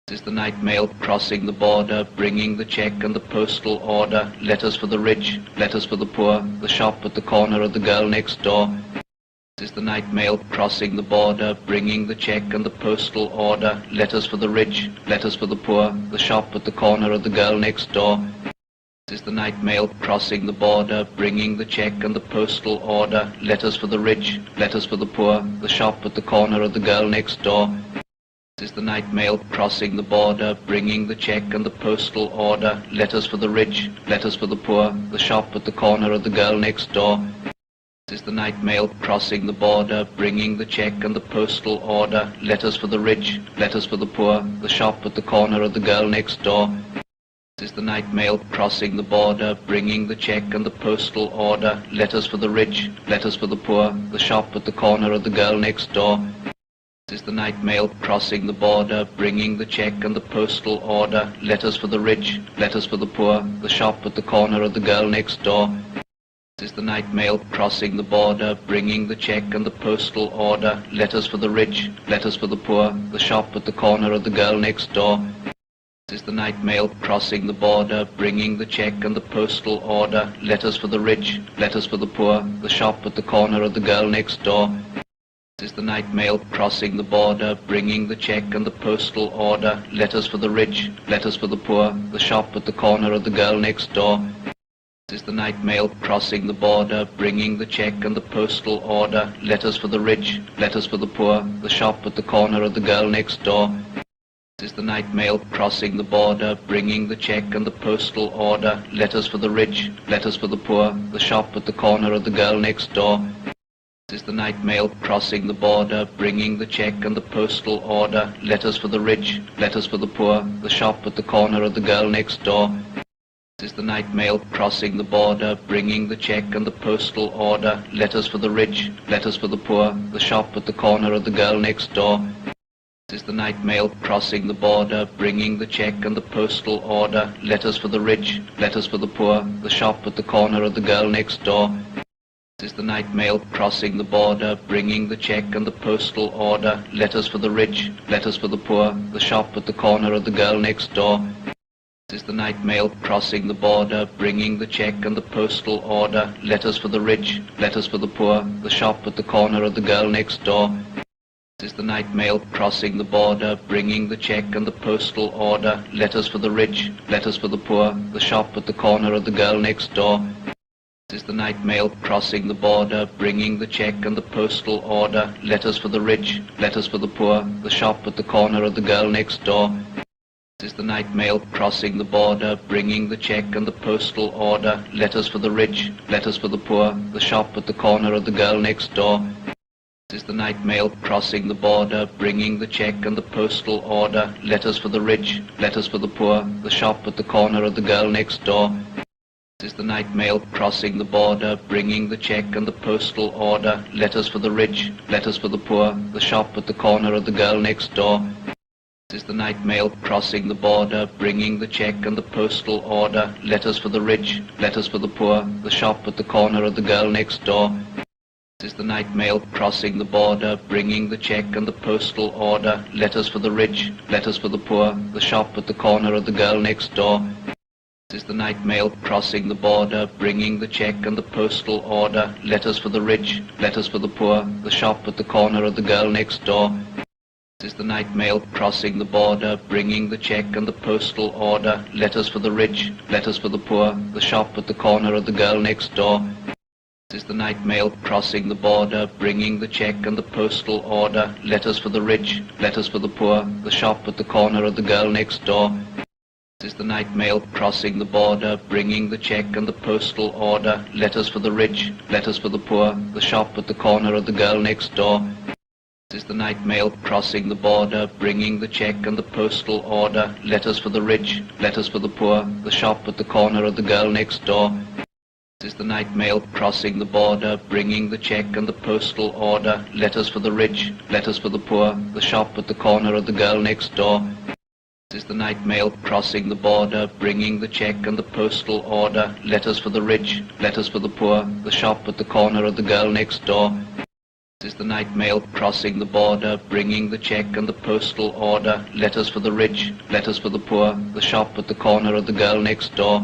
This is the night mail crossing the border, bringing the check and the postal order, letters for the rich, letters for the poor, the shop at the corner of the girl next door. This is the night mail crossing the border, bringing the check and the postal order, letters for the rich, letters for the poor, the shop at the corner of the girl next door. This is the night mail crossing the border, bringing the check and the postal order, letters for the rich, letters for the poor, the shop at the corner of the girl next door. This is the night mail crossing the border, bringing the check and the postal order, letters for the rich, letters for the poor, the shop at the corner of the girl next door. This is the night mail crossing the border, bringing the check and the postal order, letters for the rich, letters for the poor, the shop at the corner of the girl next door. This is the night mail crossing the border, bringing the check and the postal order, letters for the rich, letters for the poor, the shop at the corner of the girl next door. This is the night mail crossing the border, bringing the check and the postal order, letters for the rich, letters for the poor, the shop at the corner of the girl next door. This is the night mail crossing the border, bringing the check and the postal order, letters for the rich, letters for the poor, the shop at the corner of the girl next door. This is the night mail crossing the border, bringing the check and the postal order, letters for the rich, letters for the poor, the shop at the corner of the girl next door. This is the night mail crossing the border, bringing the check and the postal order, letters for the rich, letters for the poor, the shop at the corner of the girl next door. This is the night mail crossing the border, bringing the check and the postal order, letters for the rich, letters for the poor, the shop at the corner of the girl next door. This is the night mail crossing the border, bringing the check and the postal order, letters for the rich, letters for the poor, the shop at the corner of the girl next door. This is the night mail crossing the border, bringing the check and the postal order, letters for the rich, letters for the poor, the shop at the corner of the girl next door. This is the night mail crossing the border, bringing the check and the postal order, letters for the rich, letters for the poor, the shop at the corner of the girl next door. This is the night mail crossing the border, bringing the check and the postal order, letters for the rich, letters for the poor, the shop at the corner of the girl next door. This is the night mail crossing the border, bringing the check and the postal order, letters for the rich, letters for the poor, the shop at the corner of the girl next door. This is the night mail crossing the border, bringing the check and the postal order, letters for the rich, letters for the poor, the shop at the corner of the girl next door. This is the night mail crossing the border, bringing the check and the postal order, letters for the rich, letters for the poor, the shop at the corner of the girl next door. This is the night mail crossing the border, bringing the check and the postal order, letters for the rich, letters for the poor, the shop at the corner of the girl next door. This is the night mail crossing the border, bringing the check and the postal order, letters for the rich, letters for the poor, the shop at the corner of the girl next door. This is the night mail crossing the border, bringing the check and the postal order, letters for the rich, letters for the poor, the shop at the corner of the girl next door. This is the night mail crossing the border, bringing the check and the postal order, letters for the rich, letters for the poor, the shop at the corner of the girl next door. This is the night mail crossing the border, bringing the check and the postal order, letters for the rich, letters for the poor, the shop at the corner of the girl next door. This is the night mail crossing the border, bringing the check and the postal order, letters for the rich, letters for the poor, the shop at the corner of the girl next door. This is the night mail crossing the border, bringing the check and the postal order, letters for the rich, letters for the poor, the shop at the corner of the girl next door. This is the night mail crossing the border, bringing the check and the postal order, letters for the rich, letters for the poor, the shop at the corner of the girl next door. This is the night mail crossing the border, bringing the check and the postal order, letters for the rich, letters for the poor, the shop at the corner of the girl next door. This is the night mail crossing the border, bringing the check and the postal order, letters for the rich, letters for the poor, the shop at the corner of the girl next door. This is the night mail crossing the border, bringing the check and the postal order, letters for the rich, letters for the poor, the shop at the corner of the girl next door. This is the night mail crossing the border, bringing the check and the postal order, letters for the rich, letters for the poor, the shop at the corner of the girl next door. This is the night mail crossing the border, bringing the check and the postal order, letters for the rich, letters for the poor, the shop at the corner of the girl next door. This is the night mail crossing the border, bringing the check and the postal order, letters for the rich, letters for the poor, the shop at the corner of the girl next door.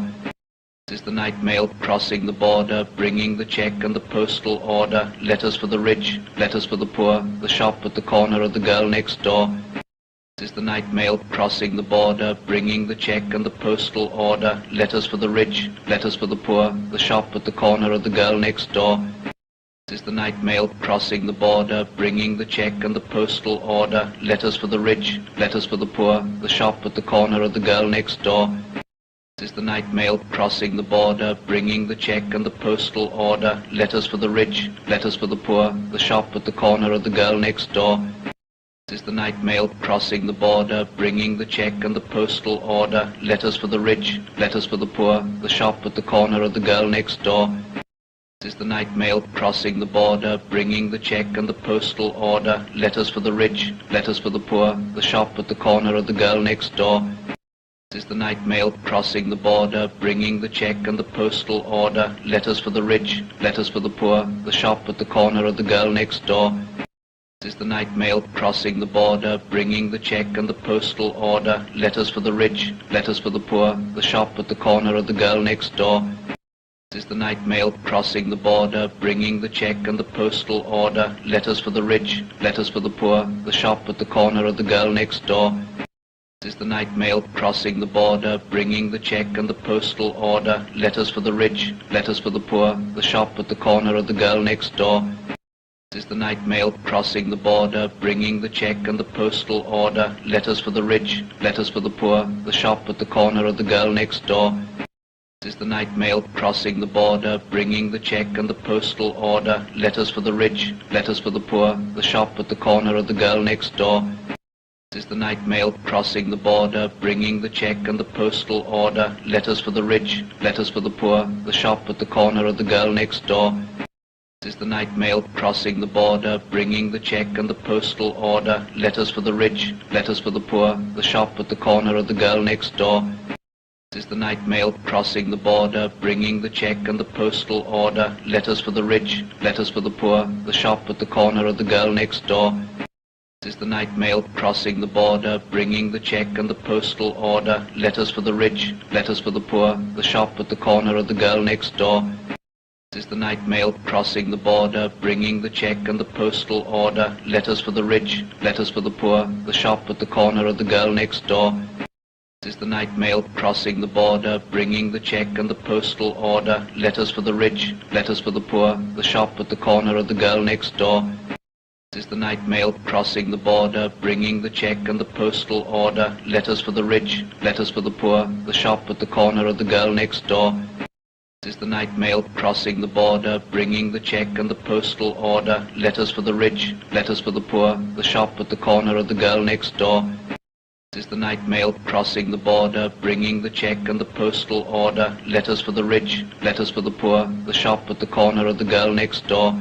This is the night mail crossing the border, bringing the check and the postal order, letters for the rich, letters for the poor, the shop at the corner of the girl next door. This is the night mail crossing the border, bringing the check and the postal order, letters for the rich, letters for the poor, the shop at the corner of the girl next door. This is the night mail crossing the border, bringing the check and the postal order, letters for the rich, letters for the poor, the shop at the corner of the girl next door. This is the night mail crossing the border, bringing the check and the postal order, letters for the rich, letters for the poor, the shop at the corner of the girl next door. This is the night mail crossing the border, bringing the check and the postal order, letters for the rich, letters for the poor, the shop at the corner of the girl next door. This is the night mail crossing the border, bringing the check and the postal order, letters for the rich, letters for the poor, the shop at the corner of the girl next door. This is the night mail crossing the border, bringing the check and the postal order, letters for the rich, letters for the poor, the shop at the corner of the girl next door. This is the night mail crossing the border, bringing the check and the postal order, letters for the rich, letters for the poor, the shop at the corner of the girl next door. This is the night mail crossing the border, bringing the check and the postal order, letters for the rich, letters for the poor, the shop at the corner of the girl next door. This is the night mail crossing the border, bringing the check and the postal order, letters for the rich, letters for the poor, the shop at the corner of the girl next door. This is the night mail crossing the border, bringing the check and the postal order, letters for the rich, letters for the poor, the shop at the corner of the girl next door. This is the night mail crossing the border, bringing the check and the postal order, letters for the rich, letters for the poor, the shop at the corner of the girl next door. This is the night mail crossing the border, bringing the check and the postal order, letters for the rich, letters for the poor, the shop at the corner of the girl next door. This is the night mail crossing the border, bringing the check and the postal order, letters for the rich, letters for the poor, the shop at the corner of the girl next door. This is the night mail crossing the border, bringing the check and the postal order, letters for the rich, letters for the poor, the shop at the corner of the girl next door. This is the night mail crossing the border, bringing the check and the postal order, letters for the rich, letters for the poor, the shop at the corner of the girl next door. This is the night mail crossing the border, bringing the check and the postal order, letters for the rich, letters for the poor, the shop at the corner of the girl next door. This is the night mail crossing the border, bringing the check and the postal order, letters for the rich, letters for the poor, the shop at the corner of the girl next door. This is the night mail crossing the border, bringing the check and the postal order, letters for the rich, letters for the poor, the shop at the corner of the girl next door. This is the night mail crossing the border, bringing the check and the postal order, letters for the rich, letters for the poor, the shop at the corner of the girl next door. This is the night mail crossing the border, bringing the check and the postal order, letters for the rich, letters for the poor, the shop at the corner of the girl next door.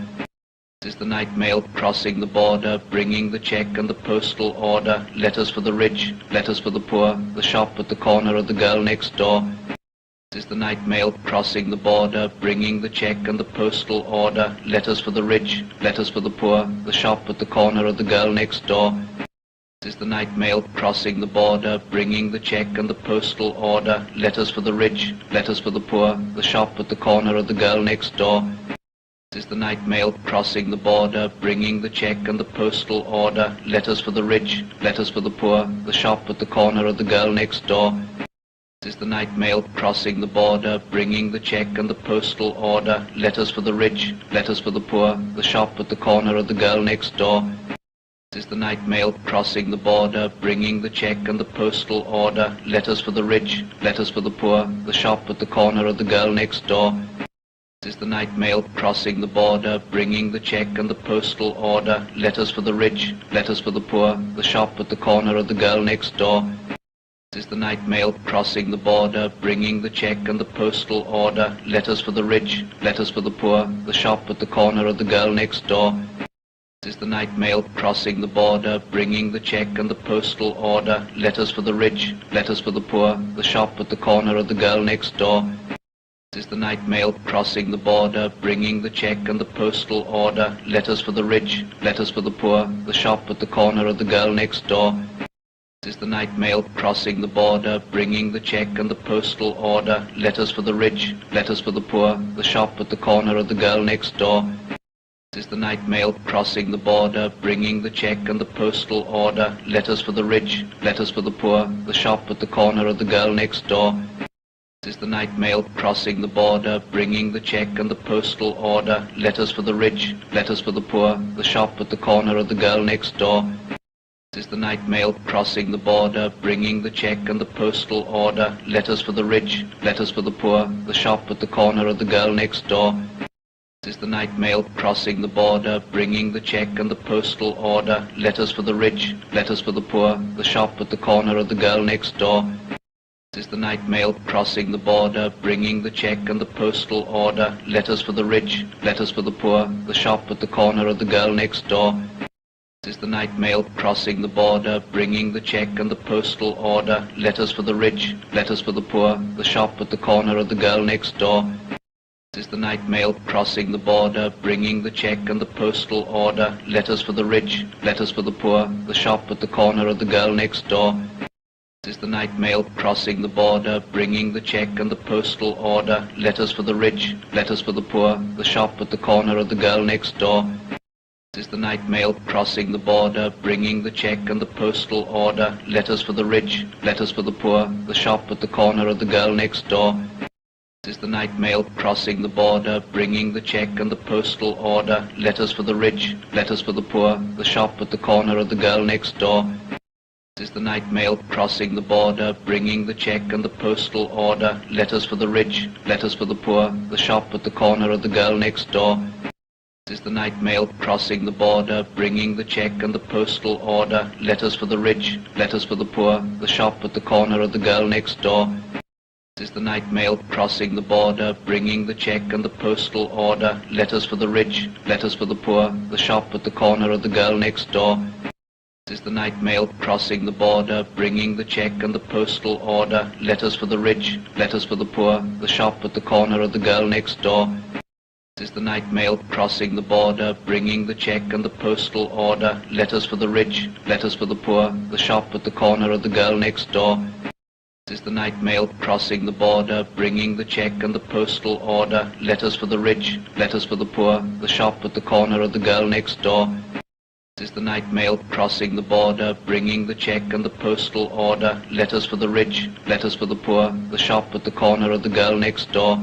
This is the night mail crossing the border, bringing the check and the postal order, letters for the rich, letters for the poor, the shop at the corner of the girl next door. This is the night mail crossing the border, bringing the check and the postal order, letters for the rich, letters for the poor, the shop at the corner of the girl next door. This is the night mail crossing the border, bringing the check and the postal order, letters for the rich, letters for the poor, the shop at the corner of the girl next door. This is the night mail crossing the border, bringing the check and the postal order, letters for the rich, letters for the poor, the shop at the corner of the girl next door. This is the night mail crossing the border, bringing the check and the postal order, letters for the rich, letters for the poor, the shop at the corner of the girl next door. This is the night mail crossing the border, bringing the check and the postal order, letters for the rich, letters for the poor, the shop at the corner of the girl next door. This is the night mail crossing the border, bringing the check and the postal order, letters for the rich, letters for the poor, the shop at the corner of the girl next door. This is the night mail crossing the border, bringing the check and the postal order, letters for the rich, letters for the poor, the shop at the corner of the girl next door. This is the night mail crossing the border, bringing the check and the postal order, letters for the rich, letters for the poor, the shop at the corner of the girl next door. This is the night mail crossing the border, bringing the check and the postal order, letters for the rich, letters for the poor, the shop at the corner of the girl next door. This is the night mail crossing the border, bringing the check and the postal order, letters for the rich, letters for the poor, the shop at the corner of the girl next door. This is the night mail crossing the border, bringing the check and the postal order, letters for the rich, letters for the poor, the shop at the corner of the girl next door. This is the night mail crossing the border, bringing the check and the postal order, letters for the rich, letters for the poor, the shop at the corner of the girl next door. This is the night mail crossing the border, bringing the check and the postal order, letters for the rich, letters for the poor, the shop at the corner of the girl next door. This is the night mail crossing the border, bringing the check and the postal order, letters for the rich, letters for the poor, the shop at the corner of the girl next door. This is the night mail crossing the border, bringing the check and the postal order, letters for the rich, letters for the poor, the shop at the corner of the girl next door. This is the night mail crossing the border, bringing the check and the postal order, letters for the rich, letters for the poor, the shop at the corner of the girl next door. This is the night mail crossing the border, bringing the check and the postal order, letters for the rich, letters for the poor, the shop at the corner of the girl next door. This is the night mail crossing the border, bringing the check and the postal order, letters for the rich, letters for the poor, the shop at the corner of the girl next door. This is the night mail crossing the border, bringing the check and the postal order, letters for the rich, letters for the poor, the shop at the corner of the girl next door. This is the night mail crossing the border, bringing the check and the postal order, letters for the rich, letters for the poor, the shop at the corner of the girl next door. This is the night mail crossing the border, bringing the check and the postal order, letters for the rich, letters for the poor, the shop at the corner of the girl next door. This is the night mail crossing the border, bringing the check and the postal order, letters for the rich, letters for the poor, the shop at the corner of the girl next door. This is the night mail crossing the border, bringing the check and the postal order, letters for the rich, letters for the poor, the shop at the corner of the girl next door. This is the night mail crossing the border, bringing the check and the postal order, letters for the rich, letters for the poor, the shop at the corner of the girl next door. This is the night mail crossing the border, bringing the check and the postal order, letters for the rich, letters for the poor, the shop at the corner of the girl next door. This is the night mail crossing the border, bringing the check and the postal order, letters for the rich, letters for the poor, the shop at the corner of the girl next door. This is the night mail crossing the border, bringing the check and the postal order, letters for the rich, letters for the poor, the shop at the corner of the girl next door. This is the night mail crossing the border, bringing the check and the postal order, letters for the rich, letters for the poor, the shop at the corner of the girl next door.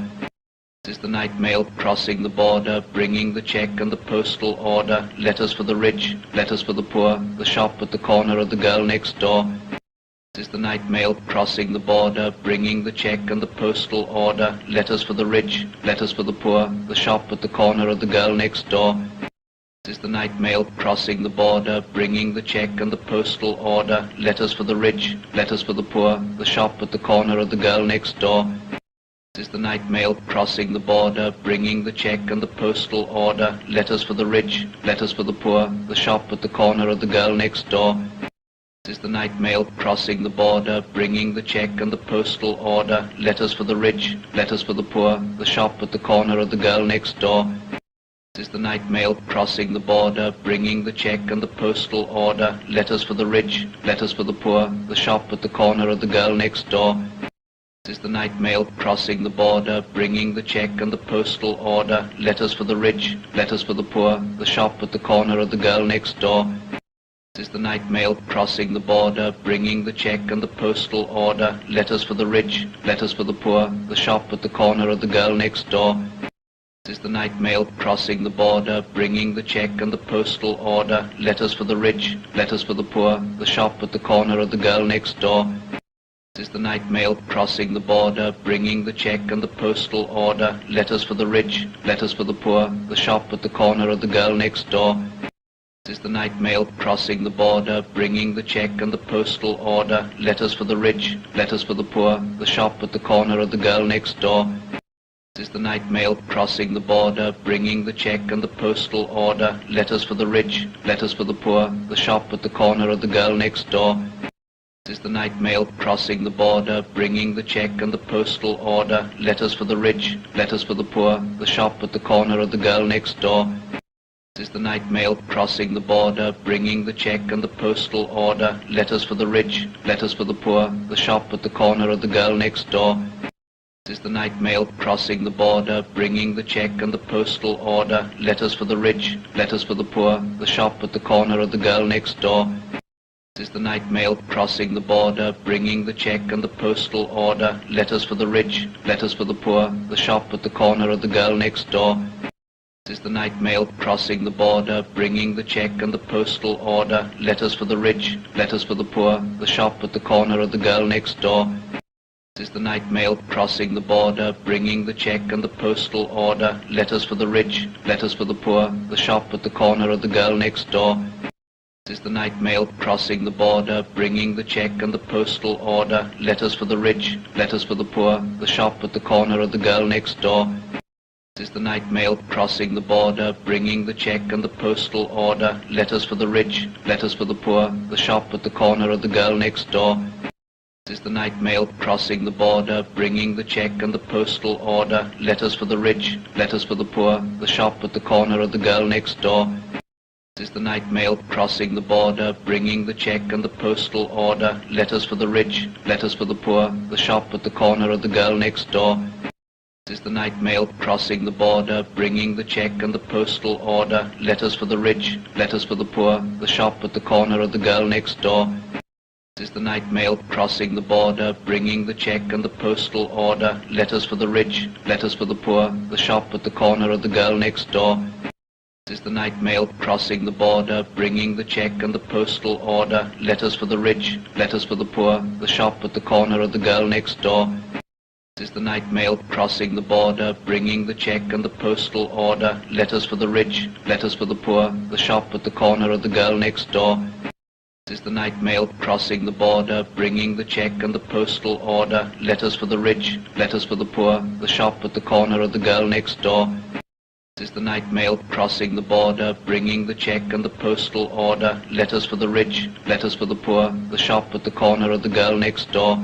This is the night mail crossing the border, bringing the check and the postal order, letters for the rich, letters for the poor, the shop at the corner of the girl next door. This is the night mail crossing the border, bringing the check and the postal order, letters for the rich, letters for the poor, the shop at the corner of the girl next door. This is the night mail crossing the border, bringing the check and the postal order, letters for the rich, letters for the poor, the shop at the corner of the girl next door. This is the night mail crossing the border, bringing the check and the postal order, letters for the rich, letters for the poor, the shop at the corner of the girl next door. This is the night mail crossing the border, bringing the check and the postal order, letters for the rich, letters for the poor, the shop at the corner of the girl next door. This is the night mail crossing the border, bringing the check and the postal order, letters for the rich, letters for the poor, the shop at the corner of the girl next door. This is the night mail crossing the border, bringing the check and the postal order, letters for the rich, letters for the poor, the shop at the corner of the girl next door. This is the night mail crossing the border, bringing the check and the postal order, letters for the rich, letters for the poor, the shop at the corner of the girl next door. This is the night mail crossing the border, bringing the check and the postal order, letters for the rich, letters for the poor, the shop at the corner of the girl next door. This is the night mail crossing the border, bringing the check and the postal order, letters for the rich, letters for the poor, the shop at the corner of the girl next door. This is the night mail crossing the border, bringing the check and the postal order, letters for the rich, letters for the poor, the shop at the corner of the girl next door. This is the night mail crossing the border, bringing the check and the postal order, letters for the rich, letters for the poor, the shop at the corner of the girl next door. This is the night mail crossing the border, bringing the check and the postal order, letters for the rich, letters for the poor, the shop at the corner of the girl next door. This is the night mail crossing the border, bringing the check and the postal order, letters for the rich, letters for the poor, the shop at the corner of the girl next door. This is the night mail crossing the border, bringing the check and the postal order, letters for the rich, letters for the poor, the shop at the corner of the girl next door. This is the night mail crossing the border, bringing the check and the postal order, letters for the rich, letters for the poor, the shop at the corner of the girl next door. This is the night mail crossing the border, bringing the check and the postal order, letters for the rich, letters for the poor, the shop at the corner of the girl next door. This is the night mail crossing the border, bringing the check and the postal order, letters for the rich, letters for the poor, the shop at the corner of the girl next door. This is the night mail crossing the border, bringing the check and the postal order, letters for the rich, letters for the poor, the shop at the corner of the girl next door. This is the night mail crossing the border, bringing the check and the postal order, letters for the rich, letters for the poor, the shop at the corner of the girl next door. This is the night mail crossing the border, bringing the check and the postal order, letters for the rich, letters for the poor, the shop at the corner of the girl next door. This is the night mail crossing the border, bringing the check and the postal order, letters for the rich, letters for the poor, the shop at the corner of the girl next door. This is the night mail crossing the border, bringing the check and the postal order, letters for the rich, letters for the poor, the shop at the corner of the girl next door. This is the night mail crossing the border, bringing the check and the postal order, letters for the rich, letters for the poor, the shop at the corner of the girl next door. This is the night mail crossing the border, bringing the check and the postal order, letters for the rich, letters for the poor, the shop at the corner of the girl next door. This is the night mail crossing the border, bringing the check and the postal order, letters for the rich, letters for the poor, the shop at the corner of the girl next door. This is the night mail crossing the border, bringing the check and the postal order, letters for the rich, letters for the poor, the shop at the corner of the girl next door.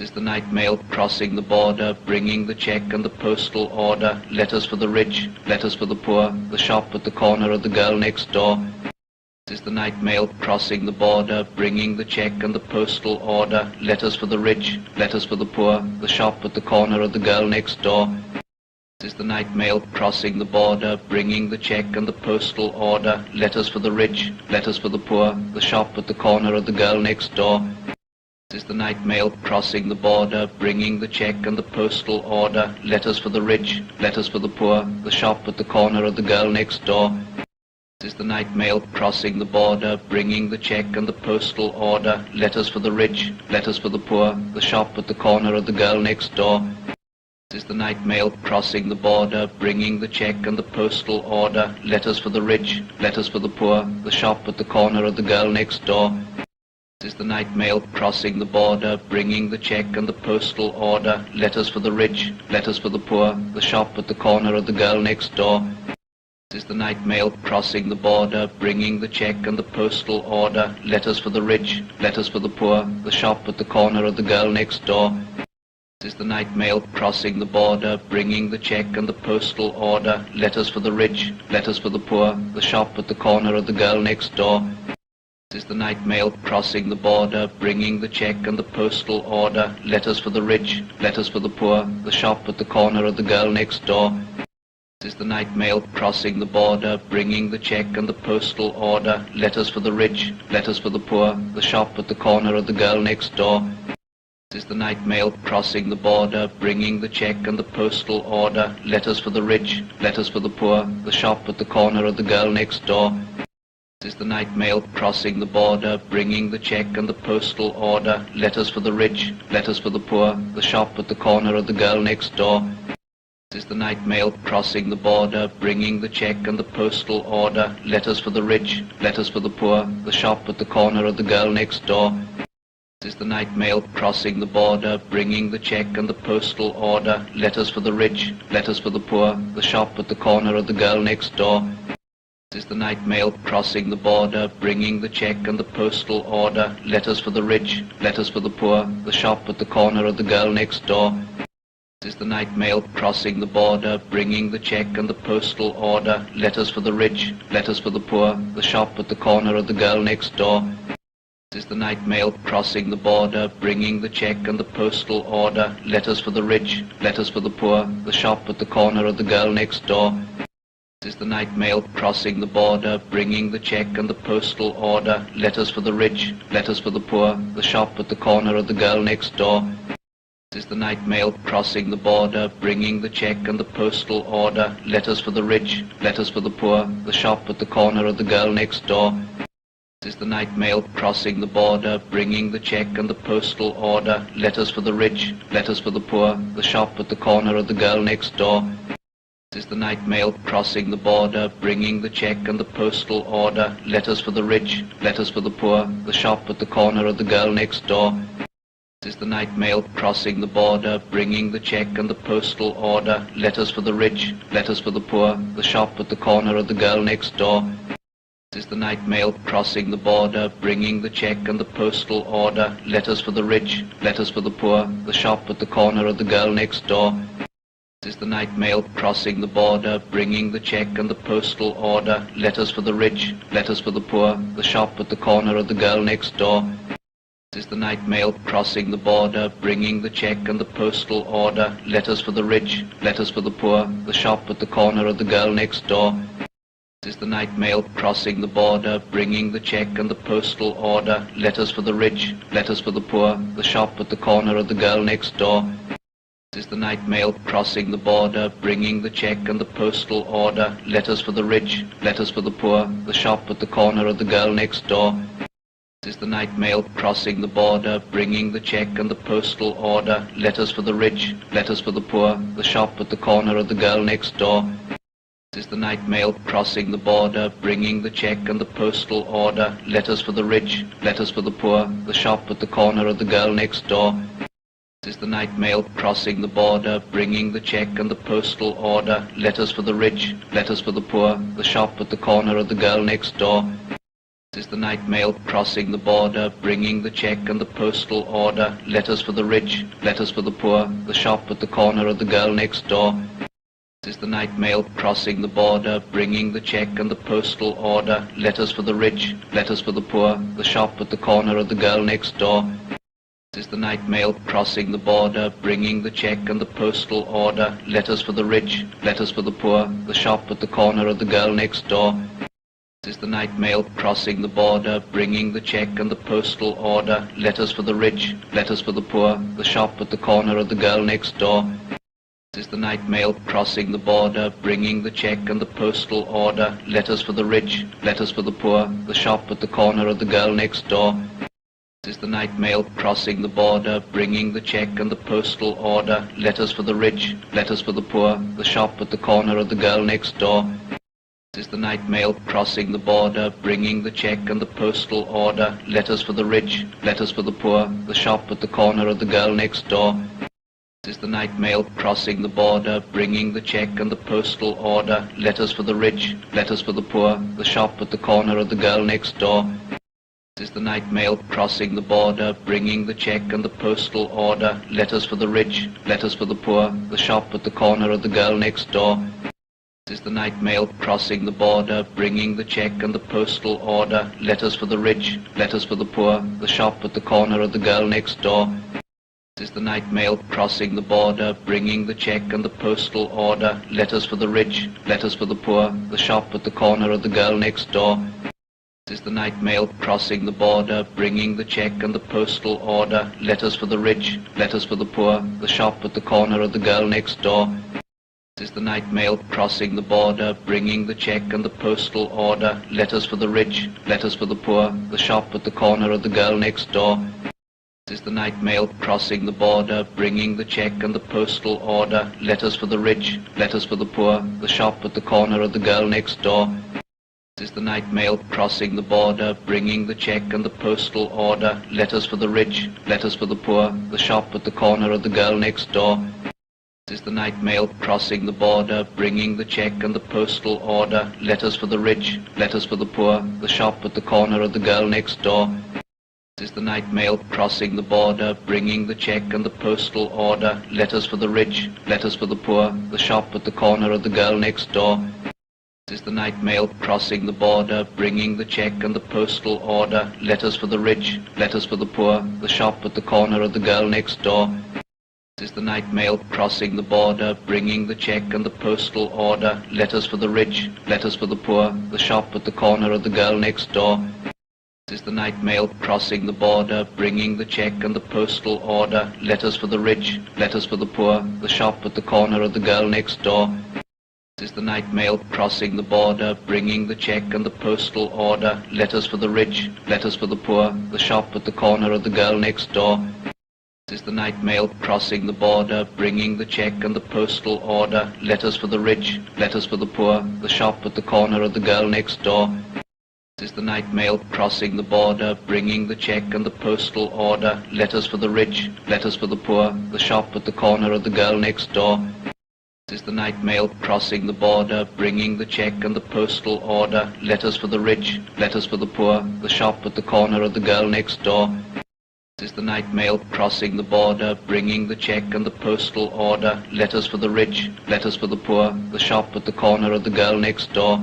This is the night mail crossing the border, bringing the check and the postal order, letters for the rich, letters for the poor, the shop at the corner of the girl next door. This is the night mail crossing the border, bringing the check and the postal order, letters for the rich, letters for the poor, the shop at the corner of the girl next door. This is the night mail crossing the border, bringing the check and the postal order, letters for the rich, letters for the poor, the shop at the corner of the girl next door. This is the night mail crossing the border, bringing the check and the postal order, letters for the rich, letters for the poor, the shop at the corner of the girl next door. This is the night mail crossing the border, bringing the check and the postal order, letters for the rich, letters for the poor, the shop at the corner of the girl next door. This is the night mail crossing the border, bringing the check and the postal order, letters for the rich, letters for the poor, the shop at the corner of the girl next door. This is the night mail crossing the border, bringing the check and the postal order, letters for the rich, letters for the poor, the shop at the corner of the girl next door. This is the night mail crossing the border, bringing the check and the postal order, letters for the rich, letters for the poor, the shop at the corner of the girl next door. This is the night mail crossing the border, bringing the check and the postal order, letters for the rich, letters for the poor, the shop at the corner of the girl next door. This is the night mail crossing the border, bringing the check and the postal order, letters for the rich, letters for the poor, the shop at the corner of the girl next door. This is the night mail crossing the border, bringing the check and the postal order, letters for the rich, letters for the poor, the shop at the corner of the girl next door. This is the night mail crossing the border, bringing the check and the postal order, letters for the rich, letters for the poor, the shop at the corner of the girl next door. This is the night mail crossing the border, bringing the check and the postal order, letters for the rich, letters for the poor, the shop at the corner of the girl next door. This is the night mail crossing the border, bringing the check and the postal order, letters for the rich, letters for the poor, the shop at the corner of the girl next door. This is the night mail crossing the border, bringing the check and the postal order, letters for the rich, letters for the poor, the shop at the corner of the girl next door. This is the night mail crossing the border, bringing the check and the postal order, letters for the rich, letters for the poor, the shop at the corner of the girl next door. This is the night mail crossing the border, bringing the check and the postal order, letters for the rich, letters for the poor, the shop at the corner of the girl next door. This is the night mail crossing the border, bringing the check and the postal order, letters for the rich, letters for the poor, the shop at the corner of the girl next door. This is the night mail crossing the border, bringing the check and the postal order, letters for the rich, letters for the poor, the shop at the corner of the girl next door. This is the night mail crossing the border, bringing the check and the postal order, letters for the rich, letters for the poor, the shop at the corner of the girl next door. This is the night mail crossing the border, bringing the check and the postal order, letters for the rich, letters for the poor, the shop at the corner of the girl next door. This is the night mail crossing the border, bringing the check and the postal order, letters for the rich, letters for the poor, the shop at the corner of the girl next door. This is the night mail crossing the border, bringing the check and the postal order, letters for the rich, letters for the poor, the shop at the corner of the girl next door. This is the night mail crossing the border, bringing the check and the postal order, letters for the rich, letters for the poor, the shop at the corner of the girl next door. This is the night mail crossing the border, bringing the check and the postal order, letters for the rich, letters for the poor, the shop at the corner of the girl next door. This is the night mail crossing the border, bringing the check and the postal order, letters for the rich, letters for the poor, the shop at the corner of the girl next door. This is the night mail crossing the border, bringing the check and the postal order, letters for the rich, letters for the poor, the shop at the corner of the girl next door. This is the night mail crossing the border, bringing the check and the postal order, letters for the rich, letters for the poor, the shop at the corner of the girl next door. This is the night mail crossing the border, bringing the check and the postal order, letters for the rich, letters for the poor, the shop at the corner of the girl next door. This is the night mail crossing the border, bringing the check and the postal order, letters for the rich, letters for the poor, the shop at the corner of the girl next door. This is the night mail crossing the border, bringing the check and the postal order, letters for the rich, letters for the poor, the shop at the corner of the girl next door. This is the night mail crossing the border, bringing the check and the postal order, letters for the rich, letters for the poor, the shop at the corner of the girl next door. This is the night mail crossing the border, bringing the check and the postal order, letters for the rich, letters for the poor, the shop at the corner of the girl next door. This is the night mail crossing the border, bringing the check and the postal order, letters for the rich, letters for the poor, the shop at the corner of the girl next door. This is the night mail crossing the border, bringing the check and the postal order, letters for the rich, letters for the poor, the shop at the corner of the girl next door. This is the night mail crossing the border, bringing the check and the postal order, letters for the rich, letters for the poor, the shop at the corner of the girl next door. This is the night mail crossing the border, bringing the check and the postal order, letters for the rich, letters for the poor, the shop at the corner of the girl next door. This is the night mail crossing the border, bringing the check and the postal order, letters for the rich, letters for the poor, the shop at the corner of the girl next door. This is the night mail crossing the border, bringing the check and the postal order, letters for the rich, letters for the poor, the shop at the corner of the girl next door. This is the night mail crossing the border, bringing the check and the postal order, letters for the rich, letters for the poor, the shop at the corner of the girl next door. This is the night mail crossing the border, bringing the check and the postal order, letters for the rich, letters for the poor, the shop at the corner of the girl next door. This is the night mail crossing the border, bringing the check and the postal order, letters for the rich, letters for the poor, the shop at the corner of the girl next door. This is the night mail crossing the border, bringing the check and the postal order, letters for the rich, letters for the poor, the shop at the corner of the girl next door. This is the night mail crossing the border, bringing the check and the postal order, letters for the rich, letters for the poor, the shop at the corner of the girl next door. This is the night mail crossing the border, bringing the check and the postal order, letters for the rich, letters for the poor, the shop at the corner of the girl next door. This is the night mail crossing the border, bringing the check and the postal order, letters for the rich, letters for the poor, the shop at the corner of the girl next door. This is the night mail crossing the border, bringing the check and the postal order, letters for the rich, letters for the poor, the shop at the corner of the girl next door. This is the night mail crossing the border, bringing the check and the postal order, letters for the rich, letters for the poor, the shop at the corner of the girl next door. This is the night mail crossing the border, bringing the check and the postal order, letters for the rich, letters for the poor, the shop at the corner of the girl next door. This is the night mail crossing the border, bringing the check and the postal order, letters for the rich, letters for the poor, the shop at the corner of the girl next door. This is the night mail crossing the border, bringing the check and the postal order, letters for the rich, letters for the poor, the shop at the corner of the girl next door. This is the night mail crossing the border, bringing the check and the postal order, letters for the rich, letters for the poor, the shop at the corner of the girl next door. This is the night mail crossing the border, bringing the check and the postal order, letters for the rich, letters for the poor, the shop at the corner of the girl next door. This is the night mail crossing the border, bringing the check and the postal order, letters for the rich, letters for the poor, the shop at the corner of the girl next door. This is the night mail crossing the border, bringing the check and the postal order, letters for the rich, letters for the poor, the shop at the corner of the girl next door. This is the night mail crossing the border, bringing the check and the postal order, letters for the rich, letters for the poor, the shop at the corner of the girl next door.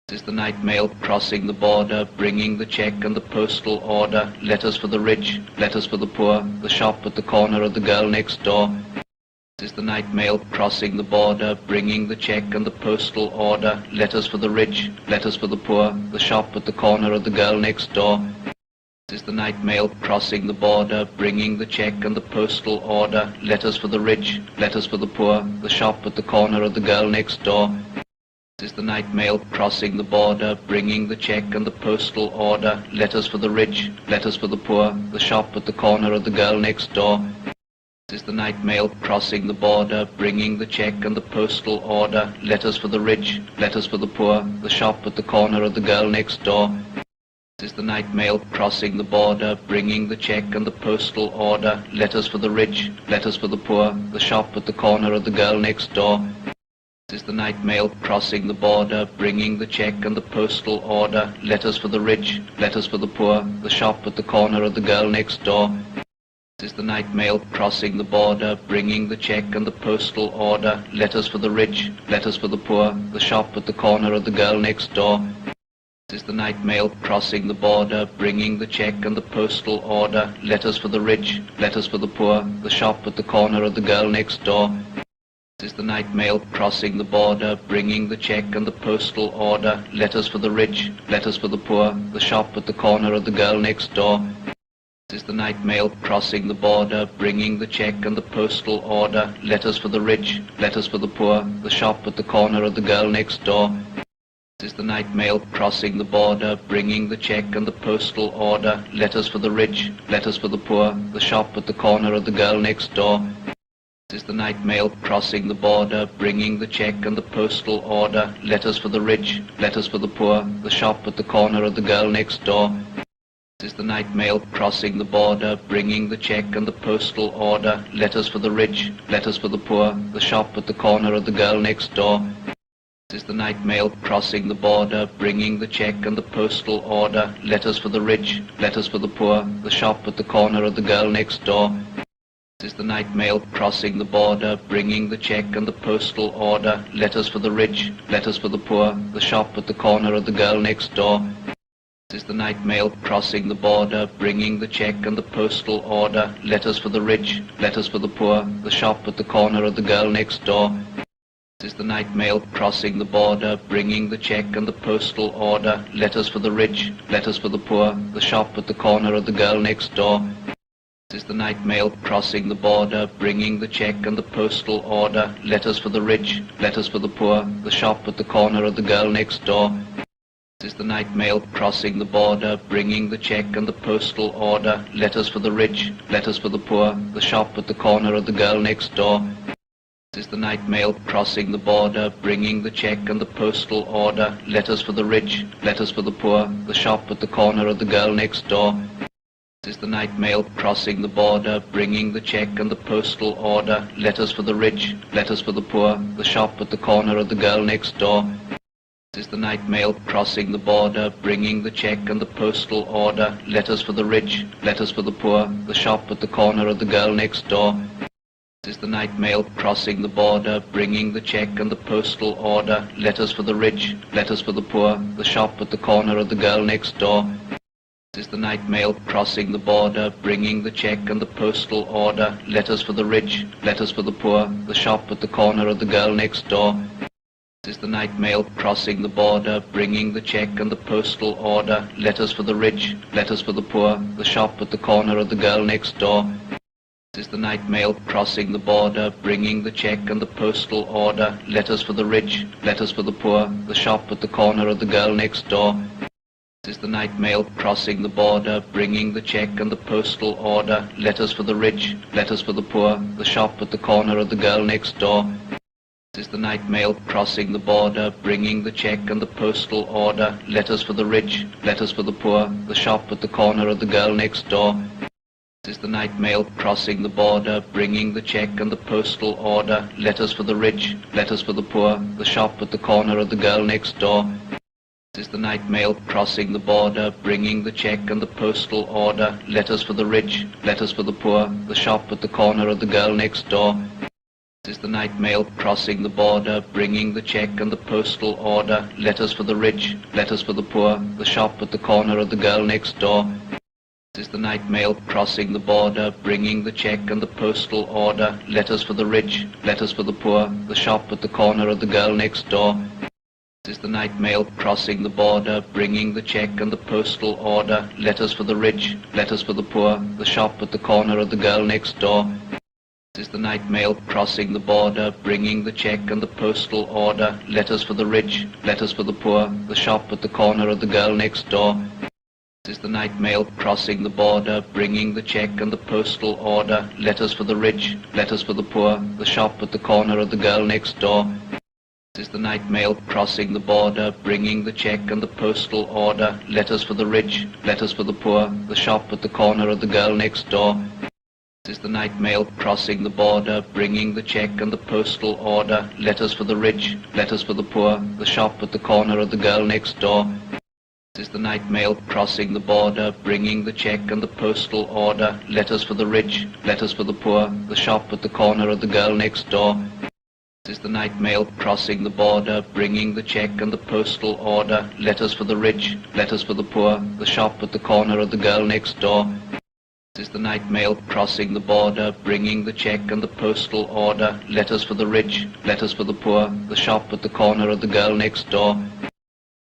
This is the night mail crossing the border, bringing the check and the postal order, letters for the rich, letters for the poor, the shop at the corner of the girl next door. This is the night mail crossing the border, bringing the check and the postal order, letters for the rich, letters for the poor, the shop at the corner of the girl next door. This is the night mail crossing the border, bringing the check and the postal order, letters for the rich, letters for the poor, the shop at the corner of the girl next door. This is the night mail crossing the border, bringing the check and the postal order, letters for the rich, letters for the poor, the shop at the corner of the girl next door. This is the night mail crossing the border, bringing the check and the postal order, letters for the rich, letters for the poor, the shop at the corner of the girl next door. This is the night mail crossing the border, bringing the check and the postal order, letters for the rich, letters for the poor, the shop at the corner of the girl next door. This is the night mail crossing the border, bringing the check and the postal order, letters for the rich, letters for the poor, the shop at the corner of the girl next door. This is the night mail crossing the border, bringing the check and the postal order, letters for the rich, letters for the poor, the shop at the corner of the girl next door. This is the night mail crossing the border, bringing the check and the postal order, letters for the rich, letters for the poor, the shop at the corner of the girl next door. This is the night mail crossing the border, bringing the check and the postal order, letters for the rich, letters for the poor, the shop at the corner of the girl next door. This is the night mail crossing the border, bringing the check and the postal order, letters for the rich, letters for the poor, the shop at the corner of the girl next door. This is the night mail crossing the border, bringing the check and the postal order, letters for the rich, letters for the poor, the shop at the corner of the girl next door. This is the night mail crossing the border, bringing the check and the postal order, letters for the rich, letters for the poor, the shop at the corner of the girl next door. This is the night mail crossing the border, bringing the check and the postal order, letters for the rich, letters for the poor, the shop at the corner of the girl next door. This is the night mail crossing the border, bringing the check and the postal order, letters for the rich, letters for the poor, the shop at the corner of the girl next door. This is the night mail crossing the border, bringing the check and the postal order, letters for the rich, letters for the poor, the shop at the corner of the girl next door. This is the night mail crossing the border, bringing the check and the postal order, letters for the rich, letters for the poor, the shop at the corner of the girl next door. This is the night mail crossing the border, bringing the check and the postal order, letters for the rich, letters for the poor, the shop at the corner of the girl next door. This is the night mail crossing the border, bringing the check and the postal order, letters for the rich, letters for the poor, the shop at the corner of the girl next door. This is the night mail crossing the border, bringing the check and the postal order, letters for the rich, letters for the poor, the shop at the corner of the girl next door. This is the night mail crossing the border, bringing the check and the postal order, letters for the rich, letters for the poor, the shop at the corner of the girl next door. This is the night mail crossing the border, bringing the check and the postal order, letters for the rich, letters for the poor, the shop at the corner of the girl next door. This is the night mail crossing the border, bringing the check and the postal order, letters for the rich, letters for the poor, the shop at the corner of the girl next door. This is the night mail crossing the border, bringing the check and the postal order, letters for the rich, letters for the poor, the shop at the corner of the girl next door. This is the night mail crossing the border, bringing the check and the postal order, letters for the rich, letters for the poor, the shop at the corner of the girl next door. This is the night mail crossing the border, bringing the check and the postal order, letters for the rich, letters for the poor, the shop at the corner of the girl next door. This is the night mail crossing the border, bringing the check and the postal order, letters for the rich, letters for the poor, the shop at the corner of the girl next door. This is the night mail crossing the border, bringing the check and the postal order, letters for the rich, letters for the poor, the shop at the corner of the girl next door. This is the night mail crossing the border, bringing the check and the postal order, letters for the rich, letters for the poor, the shop at the corner of the girl next door. This is the night mail crossing the border, bringing the check and the postal order, letters for the rich, letters for the poor, the shop at the corner of the girl next door. This is the night mail crossing the border, bringing the check and the postal order, letters for the rich, letters for the poor, the shop at the corner of the girl next door. This is the night mail crossing the border, bringing the check and the postal order, letters for the rich, letters for the poor, the shop at the corner of the girl next door. This is the night mail crossing the border, bringing the check and the postal order, letters for the rich, letters for the poor, the shop at the corner of the girl next door. This is the night mail crossing the border, bringing the check and the postal order, letters for the rich, letters for the poor, the shop at the corner of the girl next door. This is the night mail crossing the border, bringing the check and the postal order, letters for the rich, letters for the poor, the shop at the corner of the girl next door. This is the night mail crossing the border, bringing the check and the postal order, letters for the rich, letters for the poor, the shop at the corner of the girl next door. This is the night mail crossing the border, bringing the check and the postal order, letters for the rich, letters for the poor, the shop at the corner of the girl next door. This is the night mail crossing the border, bringing the check and the postal order, letters for the rich, letters for the poor, the shop at the corner of the girl next door. This is the night mail crossing the border, bringing the check and the postal order, letters for the rich, letters for the poor, the shop at the corner of the girl next door. This is the night mail crossing the border, bringing the check and the postal order, letters for the rich, letters for the poor, the shop at the corner of the girl next door. This is the night mail crossing the border, bringing the check and the postal order, letters for the rich, letters for the poor, the shop at the corner of the girl next door. This is the night mail crossing the border, bringing the check and the postal order, letters for the rich, letters for the poor, the shop at the corner of the girl next door.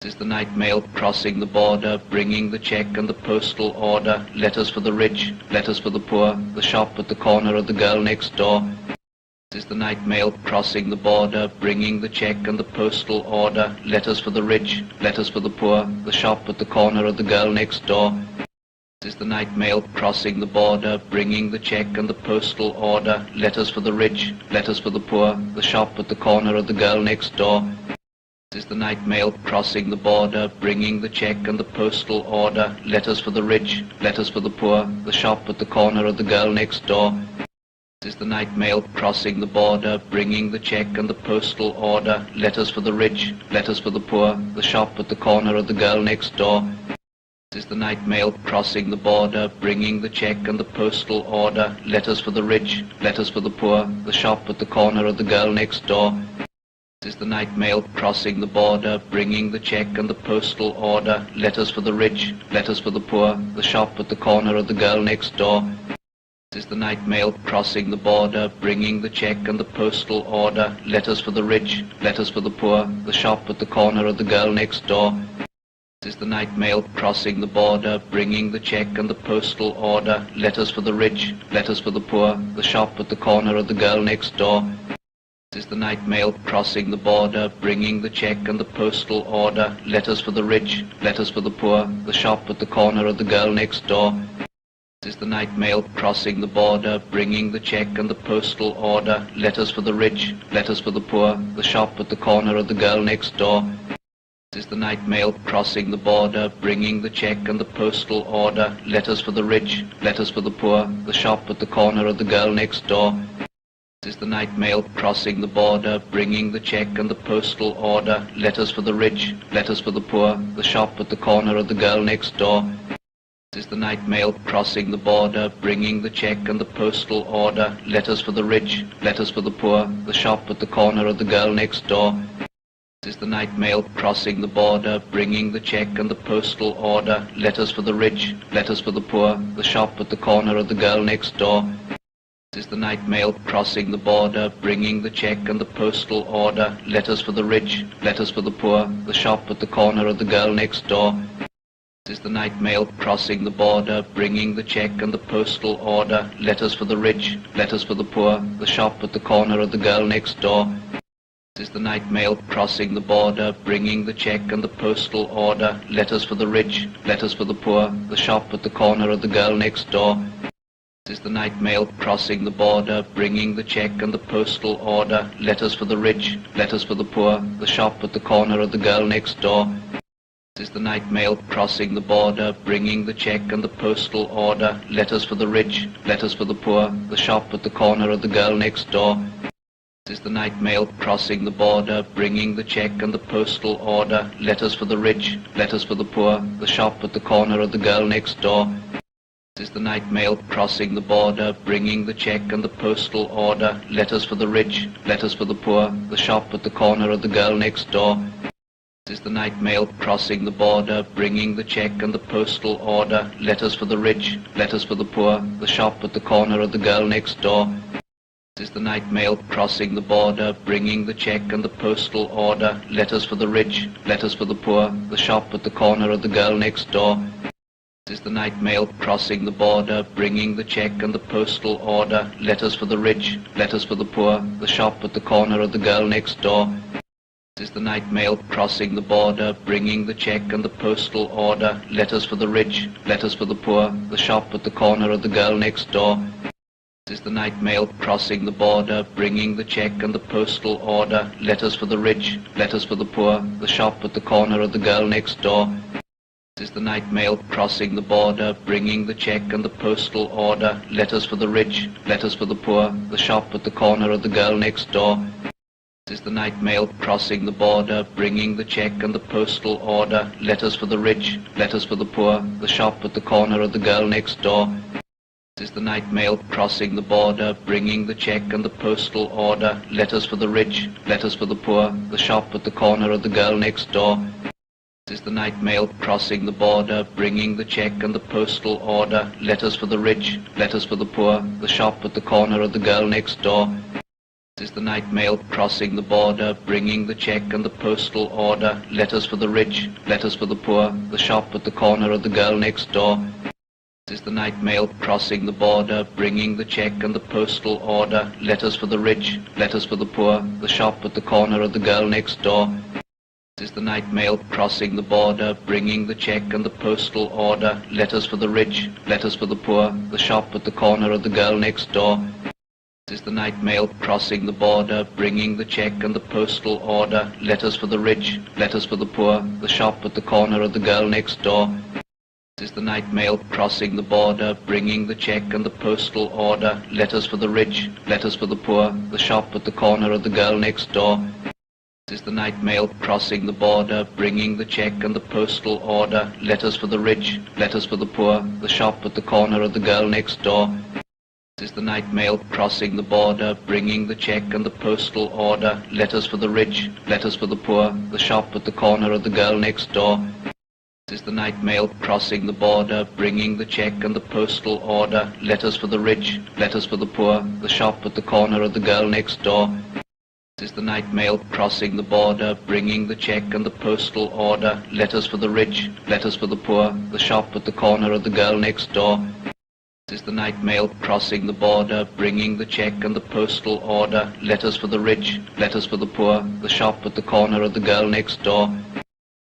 This is the night mail crossing the border, bringing the check and the postal order, letters for the rich, letters for the poor, the shop at the corner of the girl next door. This is the night mail crossing the border, bringing the check and the postal order, letters for the rich, letters for the poor, the shop at the corner of the girl next door. This is the night mail crossing the border, bringing the check and the postal order, letters for the rich, letters for the poor, the shop at the corner of the girl next door. This is the night mail crossing the border, bringing the check and the postal order, letters for the rich, letters for the poor, the shop at the corner of the girl next door. This is the night mail crossing the border, bringing the check and the postal order, letters for the rich, letters for the poor, the shop at the corner of the girl next door. This is the night mail crossing the border, bringing the check and the postal order, letters for the rich, letters for the poor, the shop at the corner of the girl next door. This is the night mail crossing the border, bringing the check and the postal order, letters for the rich, letters for the poor, the shop at the corner of the girl next door. This is the night mail crossing the border, bringing the check and the postal order, letters for the rich, letters for the poor, the shop at the corner of the girl next door. This is the night mail crossing the border, bringing the check and the postal order, letters for the rich, letters for the poor, the shop at the corner of the girl next door. This is the night mail crossing the border, bringing the check and the postal order, letters for the rich, letters for the poor, the shop at the corner of the girl next door. This is the night mail crossing the border, bringing the check and the postal order, letters for the rich, letters for the poor, the shop at the corner of the girl next door. This is the night mail crossing the border, bringing the check and the postal order, letters for the rich, letters for the poor, the shop at the corner of the girl next door. This is the night mail crossing the border, bringing the check and the postal order, letters for the rich, letters for the poor, the shop at the corner of the girl next door. This is the night mail crossing the border, bringing the check and the postal order, letters for the rich, letters for the poor, the shop at the corner of the girl next door. This is the night mail crossing the border, bringing the check and the postal order, letters for the rich, letters for the poor, the shop at the corner of the girl next door. This is the night mail crossing the border, bringing the check and the postal order, letters for the rich, letters for the poor, the shop at the corner of the girl next door. This is the night mail crossing the border, bringing the check and the postal order, letters for the rich, letters for the poor, the shop at the corner of the girl next door. This is the night mail crossing the border, bringing the check and the postal order, letters for the rich, letters for the poor, the shop at the corner of the girl next door. This is the night mail crossing the border, bringing the check and the postal order, letters for the rich, letters for the poor, the shop at the corner of the girl next door. This is the night mail crossing the border, bringing the check and the postal order, letters for the rich, letters for the poor, the shop at the corner of the girl next door. This is the night mail crossing the border, bringing the check and the postal order, letters for the rich, letters for the poor, the shop at the corner of the girl next door. This is the night mail crossing the border, bringing the check and the postal order, letters for the rich, letters for the poor, the shop at the corner of the girl next door. This is the night mail crossing the border, bringing the check and the postal order, letters for the rich, letters for the poor, the shop at the corner of the girl next door. This is the night mail crossing the border, bringing the check and the postal order, letters for the rich, letters for the poor, the shop at the corner of the girl next door. This is the night mail crossing the border, bringing the check and the postal order, letters for the rich, letters for the poor, the shop at the corner of the girl next door. This is the night mail crossing the border, bringing the check and the postal order, letters for the rich, letters for the poor, the shop at the corner of the girl next door. This is the night mail crossing the border, bringing the check and the postal order, letters for the rich, letters for the poor, the shop at the corner of the girl next door. This is the night mail crossing the border, bringing the check and the postal order, letters for the rich, letters for the poor, the shop at the corner of the girl next door. This is the night mail crossing the border, bringing the check and the postal order, letters for the rich, letters for the poor, the shop at the corner of the girl next door. This is the night mail crossing the border, bringing the check and the postal order, letters for the rich, letters for the poor, the shop at the corner of the girl next door. This is the night mail crossing the border, bringing the check and the postal order, letters for the rich, letters for the poor, the shop at the corner of the girl next door. This is the night mail crossing the border, bringing the check and the postal order, letters for the rich, letters for the poor, the shop at the corner of the girl next door. This is the night mail crossing the border, bringing the check and the postal order, letters for the rich, letters for the poor, the shop at the corner of the girl next door. This is the night mail crossing the border, bringing the check and the postal order, letters for the rich, letters for the poor, the shop at the corner of the girl next door. This is the night mail crossing the border, bringing the check and the postal order, letters for the rich, letters for the poor, the shop at the corner of the girl next door. This is the night mail crossing the border, bringing the check and the postal order, letters for the rich, letters for the poor, the shop at the corner of the girl next door. This is the night mail crossing the border, bringing the check and the postal order, letters for the rich, letters for the poor, the shop at the corner of the girl next door. This is the night mail crossing the border, bringing the check and the postal order, letters for the rich, letters for the poor, the shop at the corner of the girl next door. This is the night mail crossing the border, bringing the check and the postal order, letters for the rich, letters for the poor, the shop at the corner of the girl next door. This is the night mail crossing the border, bringing the check and the postal order, letters for the rich, letters for the poor, the shop at the corner of the girl next door.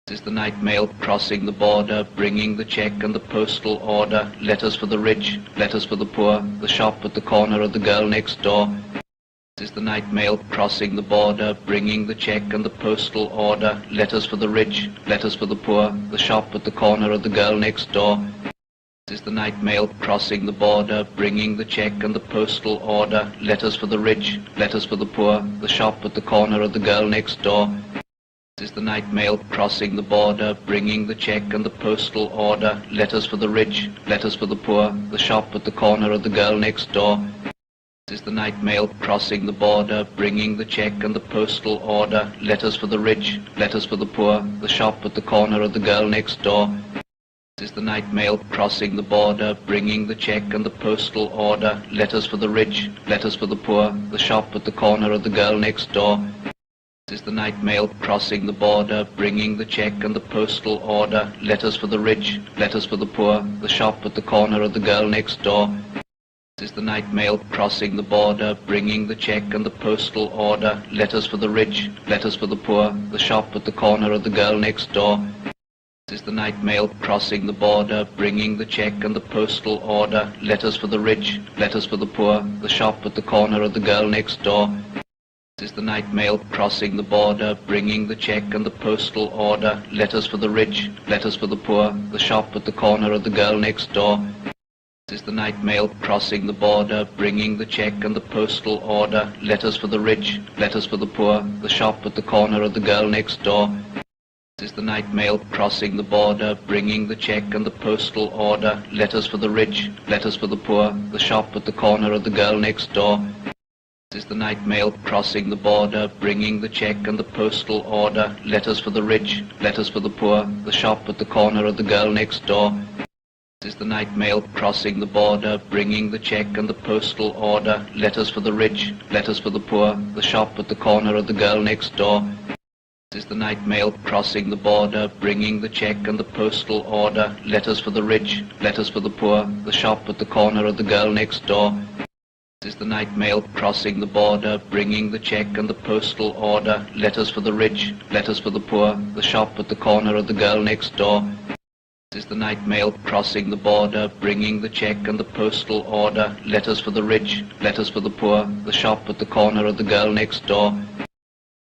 This is the night mail crossing the border, bringing the check and the postal order, letters for the rich, letters for the poor, the shop at the corner of the girl next door. This is the night mail crossing the border, bringing the check and the postal order, letters for the rich, letters for the poor, the shop at the corner of the girl next door. This is the night mail crossing the border, bringing the check and the postal order, letters for the rich, letters for the poor, the shop at the corner of the girl next door. This is the night mail crossing the border, bringing the check and the postal order, letters for the rich, letters for the poor, the shop at the corner of the girl next door. This is the night mail crossing the border, bringing the check and the postal order, letters for the rich, letters for the poor, the shop at the corner of the girl next door. This is the night mail crossing the border, bringing the check and the postal order, letters for the rich, letters for the poor, the shop at the corner of the girl next door. This is the night mail crossing the border, bringing the check and the postal order, letters for the rich, letters for the poor, the shop at the corner of the girl next door. This is the night mail crossing the border, bringing the check and the postal order, letters for the rich, letters for the poor, the shop at the corner of the girl next door. This is the night mail crossing the border, bringing the check and the postal order, letters for the rich, letters for the poor, the shop at the corner of the girl next door. This is the night mail crossing the border, bringing the check and the postal order, letters for the rich, letters for the poor, the shop at the corner of the girl next door. This is the night mail crossing the border, bringing the check and the postal order, letters for the rich, letters for the poor, the shop at the corner of the girl next door. This is the night mail crossing the border, bringing the check and the postal order, letters for the rich, letters for the poor, the shop at the corner of the girl next door. This is the night mail crossing the border, bringing the check and the postal order, letters for the rich, letters for the poor, the shop at the corner of the girl next door. This is the night mail crossing the border, bringing the check and the postal order, letters for the rich, letters for the poor, the shop at the corner of the girl next door. This is the night mail crossing the border, bringing the check and the postal order, letters for the rich, letters for the poor, the shop at the corner of the girl next door. This is the night mail crossing the border, bringing the check and the postal order, letters for the rich, letters for the poor, the shop at the corner of the girl next door. This is the night mail crossing the border, bringing the check and the postal order, letters for the rich, letters for the poor, the shop at the corner of the girl next door.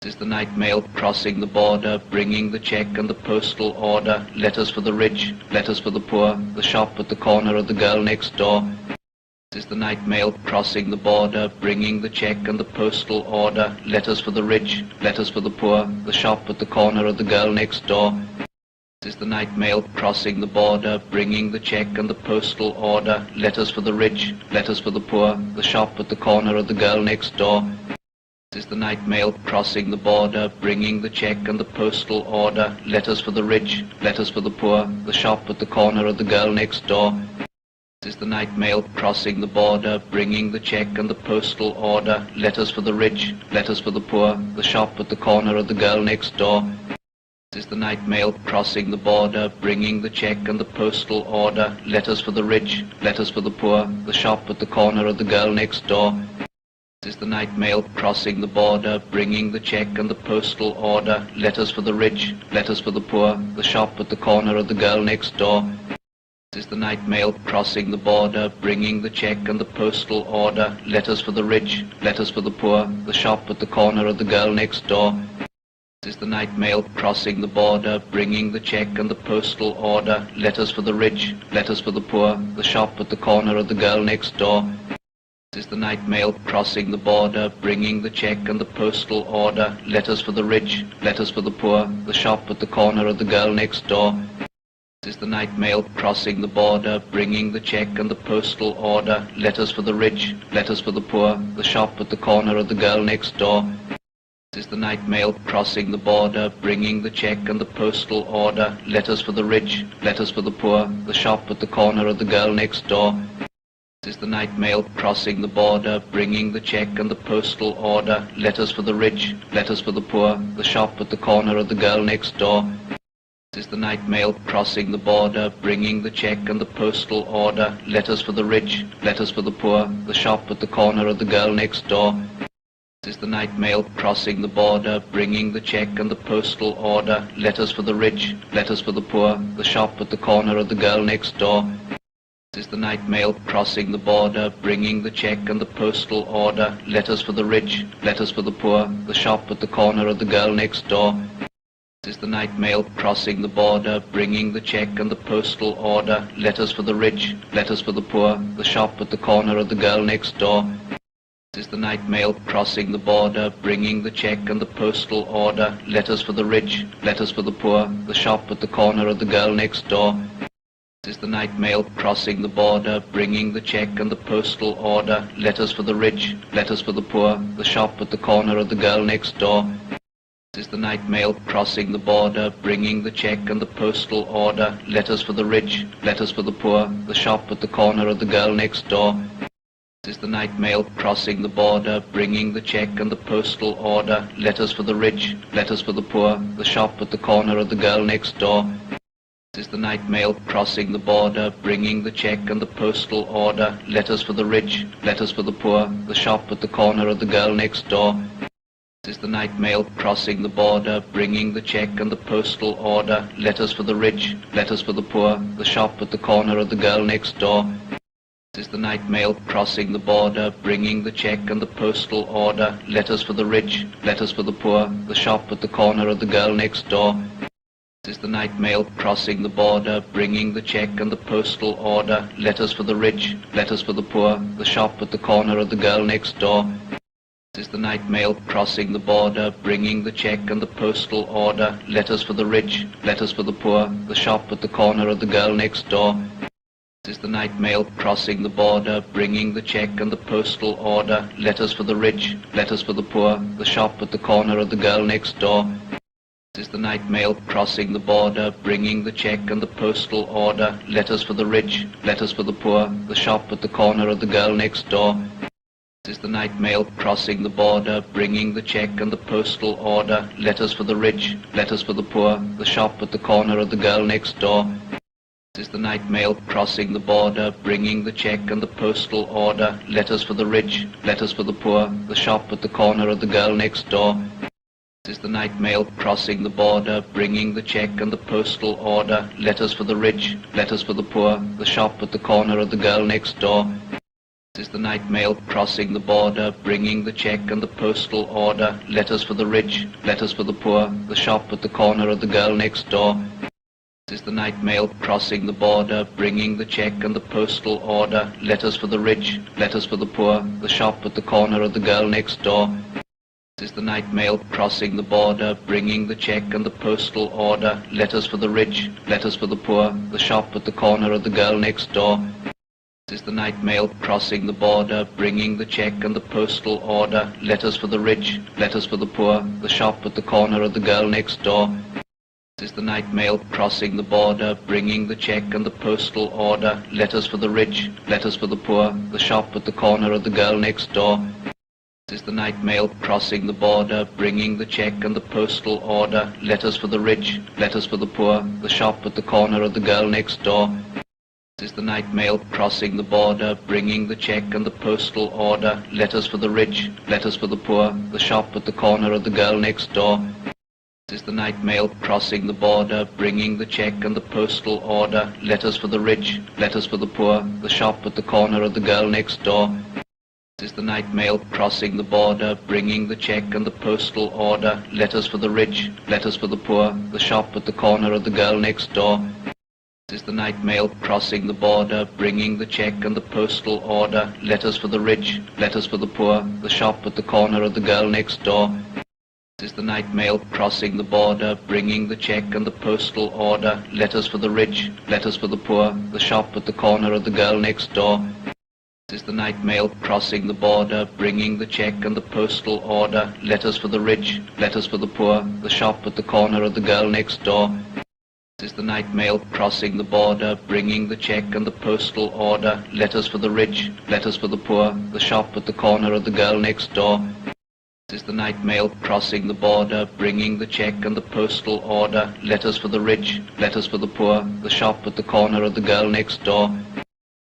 This is the night mail crossing the border, bringing the check and the postal order, letters for the rich, letters for the poor, the shop at the corner of the girl next door. This is the night mail crossing the border, bringing the check and the postal order, letters for the rich, letters for the poor, the shop at the corner of the girl next door. This is the night mail crossing the border, bringing the check and the postal order, letters for the rich, letters for the poor, the shop at the corner of the girl next door. This is the night mail crossing the border, bringing the check and the postal order, letters for the rich, letters for the poor, the shop at the corner of the girl next door. This is the night mail crossing the border, bringing the check and the postal order, letters for the rich, letters for the poor, the shop at the corner of the girl next door. This is the night mail crossing the border, bringing the check and the postal order, letters for the rich, letters for the poor, the shop at the corner of the girl next door. This is the night mail crossing the border, bringing the check and the postal order, letters for the rich, letters for the poor, the shop at the corner of the girl next door. This is the night mail crossing the border, bringing the check and the postal order, letters for the rich, letters for the poor, the shop at the corner of the girl next door. This is the night mail crossing the border, bringing the check and the postal order, letters for the rich, letters for the poor, the shop at the corner of the girl next door. This is the night mail crossing the border, bringing the check and the postal order, letters for the rich, letters for the poor, the shop at the corner of the girl next door. This is the night mail crossing the border, bringing the check and the postal order, letters for the rich, letters for the poor, the shop at the corner of the girl next door. This is the night mail crossing the border, bringing the check and the postal order, letters for the rich, letters for the poor, the shop at the corner of the girl next door. This is the night mail crossing the border, bringing the check and the postal order, letters for the rich, letters for the poor, the shop at the corner of the girl next door. This is the night mail crossing the border, bringing the check and the postal order, letters for the rich, letters for the poor, the shop at the corner of the girl next door. This is the night mail crossing the border, bringing the check and the postal order, letters for the rich, letters for the poor, the shop at the corner of the girl next door. This is the night mail crossing the border, bringing the check and the postal order, letters for the rich, letters for the poor, the shop at the corner of the girl next door. This is the night mail crossing the border, bringing the check and the postal order, letters for the rich, letters for the poor, the shop at the corner of the girl next door. This is the night mail crossing the border, bringing the check and the postal order, letters for the rich, letters for the poor, the shop at the corner of the girl next door. This is the night mail crossing the border, bringing the check and the postal order, letters for the rich, letters for the poor, the shop at the corner of the girl next door. This is the night mail crossing the border, bringing the check and the postal order, letters for the rich, letters for the poor, the shop at the corner of the girl next door. This is the night mail crossing the border, bringing the check and the postal order, letters for the rich, letters for the poor, the shop at the corner of the girl next door. This is the night mail crossing the border, bringing the check and the postal order, letters for the rich, letters for the poor, the shop at the corner of the girl next door. This is the night mail crossing the border, bringing the check and the postal order, letters for the rich, letters for the poor, the shop at the corner of the girl next door. This is the night mail crossing the border, bringing the check and the postal order, letters for the rich, letters for the poor, the shop at the corner of the girl next door. This is the night mail crossing the border, bringing the check and the postal order, letters for the rich, letters for the poor, the shop at the corner of the girl next door. This is the night mail crossing the border, bringing the check and the postal order, letters for the rich, letters for the poor, the shop at the corner of the girl next door. This is the night mail crossing the border, bringing the check and the postal order, letters for the rich, letters for the poor, the shop at the corner of the girl next door. This is the night mail crossing the border, bringing the check and the postal order, letters for the rich, letters for the poor, the shop at the corner of the girl next door. This is the night mail crossing the border, bringing the check and the postal order, letters for the rich, letters for the poor, the shop at the corner of the girl next door. This is the night mail crossing the border, bringing the check and the postal order, letters for the rich, letters for the poor, the shop at the corner of the girl next door. This is the night mail crossing the border, bringing the check and the postal order, letters for the rich, letters for the poor, the shop at the corner of the girl next door. This is the night mail crossing the border, bringing the check and the postal order, letters for the rich, letters for the poor, the shop at the corner of the girl next door. This is the night mail crossing the border, bringing the check and the postal order, letters for the rich, letters for the poor, the shop at the corner of the girl next door. This is the night mail crossing the border, bringing the check and the postal order, letters for the rich, letters for the poor, the shop at the corner of the girl next door. This is the night mail crossing the border, bringing the check and the postal order, letters for the rich, letters for the poor, the shop at the corner of the girl next door. This is the night mail crossing the border, bringing the check and the postal order, letters for the rich, letters for the poor, the shop at the corner of the girl next door. This is the night mail crossing the border, bringing the check and the postal order, letters for the rich, letters for the poor, the shop at the corner of the girl next door. This is the night mail crossing the border, bringing the check and the postal order, letters for the rich, letters for the poor, the shop at the corner of the girl next door. This is the night mail crossing the border, bringing the check and the postal order, letters for the rich, letters for the poor, the shop at the corner of the girl next door. This is the night mail crossing the border, bringing the check and the postal order, letters for the rich, letters for the poor, the shop at the corner of the girl next door. This is the night mail crossing the border, bringing the check and the postal order, letters for the rich, letters for the poor, the shop at the corner of the girl next door. This is the night mail crossing the border, bringing the check and the postal order, letters for the rich, letters for the poor, the shop at the corner of the girl next door. This is the night mail crossing the border, bringing the check and the postal order, letters for the rich, letters for the poor, the shop at the corner of the girl next door. This is the night mail crossing the border, bringing the check and the postal order, letters for the rich, letters for the poor, the shop at the corner of the girl next door. This is the night mail crossing the border, bringing the check and the postal order, letters for the rich, letters for the poor, the shop at the corner of the girl next door.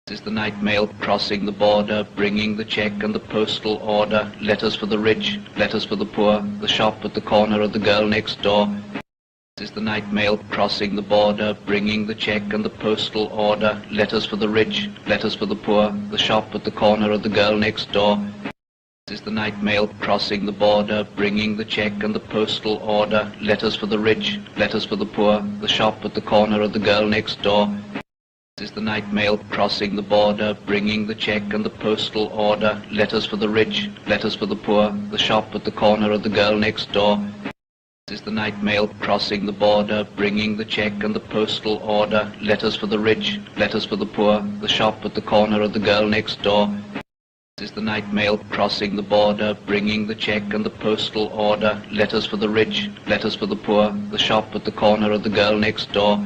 This is the night mail crossing the border, bringing the check and the postal order, letters for the rich, letters for the poor, the shop at the corner of the girl next door. This is the night mail crossing the border, bringing the check and the postal order, letters for the rich, letters for the poor, the shop at the corner of the girl next door. This is the night mail crossing the border, bringing the check and the postal order, letters for the rich, letters for the poor, the shop at the corner of the girl next door. This is the night mail crossing the border, bringing the check and the postal order, letters for the rich, letters for the poor, the shop at the corner of the girl next door. This is the night mail crossing the border, bringing the check and the postal order, letters for the rich, letters for the poor, the shop at the corner of the girl next door. This is the night mail crossing the border, bringing the check and the postal order, letters for the rich, letters for the poor, the shop at the corner of the girl next door.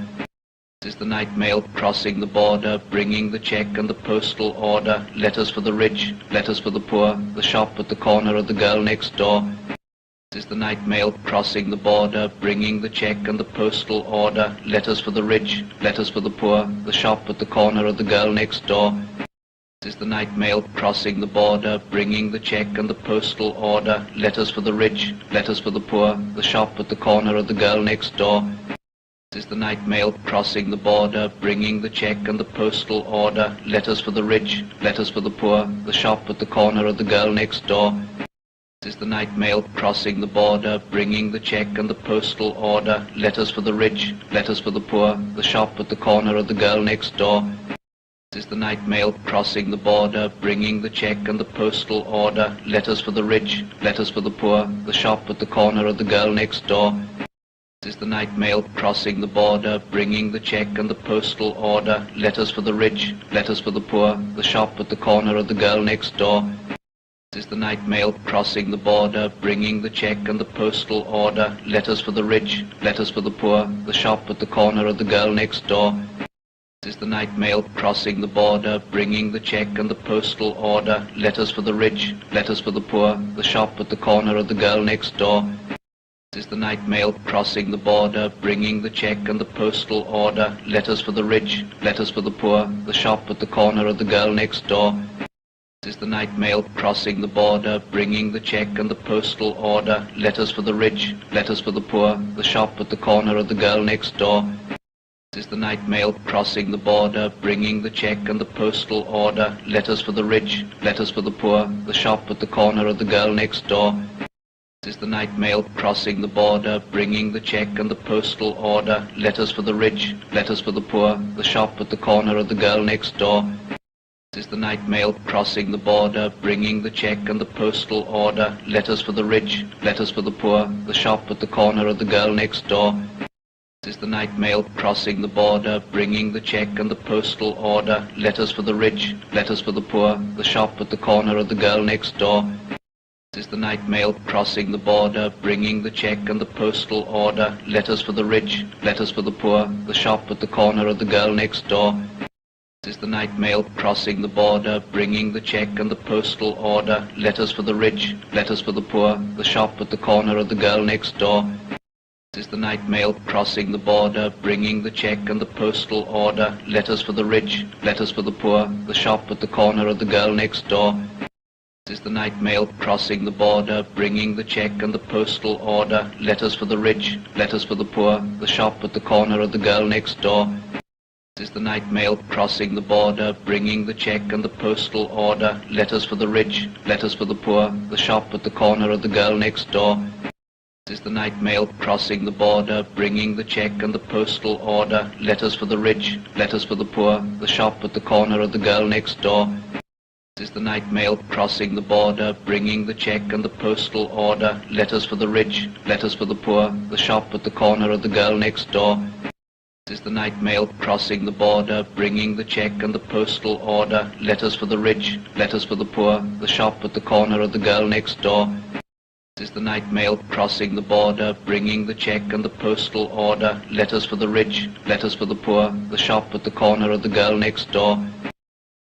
This is the night mail crossing the border, bringing the check and the postal order, letters for the rich, letters for the poor, the shop at the corner of the girl next door. This is the night mail crossing the border, bringing the check and the postal order, letters for the rich, letters for the poor, the shop at the corner of the girl next door. This is the night mail crossing the border, bringing the check and the postal order, letters for the rich, letters for the poor, the shop at the corner of the girl next door. This is the night mail crossing the border, bringing the check and the postal order, letters for the rich, letters for the poor, the shop at the corner of the girl next door. This is the night mail crossing the border, bringing the check and the postal order, letters for the rich, letters for the poor, the shop at the corner of the girl next door. This is the night mail crossing the border, bringing the check and the postal order, letters for the rich, letters for the poor, the shop at the corner of the girl next door. This is the night mail crossing the border, bringing the check and the postal order, letters for the rich, letters for the poor, the shop at the corner of the girl next door. This is the night mail crossing the border, bringing the check and the postal order, letters for the rich, letters for the poor, the shop at the corner of the girl next door. This is the night mail crossing the border, bringing the check and the postal order, letters for the rich, letters for the poor, the shop at the corner of the girl next door. This is the night mail crossing the border, bringing the check and the postal order, letters for the rich, letters for the poor, the shop at the corner of the girl next door. This is the night mail crossing the border, bringing the check and the postal order, letters for the rich, letters for the poor, the shop at the corner of the girl next door. This is the night mail crossing the border, bringing the check and the postal order, letters for the rich, letters for the poor, the shop at the corner of the girl next door. This is the night mail crossing the border, bringing the check and the postal order, letters for the rich, letters for the poor, the shop at the corner of the girl next door. This is the night mail crossing the border, bringing the check and the postal order, letters for the rich, letters for the poor, the shop at the corner of the girl next door. This is the night mail crossing the border, bringing the check and the postal order, letters for the rich, letters for the poor, the shop at the corner of the girl next door. This is the night mail crossing the border, bringing the check and the postal order, letters for the rich, letters for the poor, the shop at the corner of the girl next door. This is the night mail crossing the border, bringing the check and the postal order, letters for the rich, letters for the poor, the shop at the corner of the girl next door. This is the night mail crossing the border, bringing the check and the postal order, letters for the rich, letters for the poor, the shop at the corner of the girl next door. This is the night mail crossing the border, bringing the check and the postal order, letters for the rich, letters for the poor, the shop at the corner of the girl next door. This is the night mail crossing the border, bringing the check and the postal order, letters for the rich, letters for the poor, the shop at the corner of the girl next door. This is the night mail crossing the border, bringing the check and the postal order, letters for the rich, letters for the poor, the shop at the corner of the girl next door. This is the night mail crossing the border, bringing the check and the postal order, letters for the rich, letters for the poor, the shop at the corner of the girl next door. This is the night mail crossing the border, bringing the check and the postal order, letters for the rich, letters for the poor, the shop at the corner of the girl next door. This is the night mail crossing the border, bringing the check and the postal order, letters for the rich, letters for the poor, the shop at the corner of the girl next door.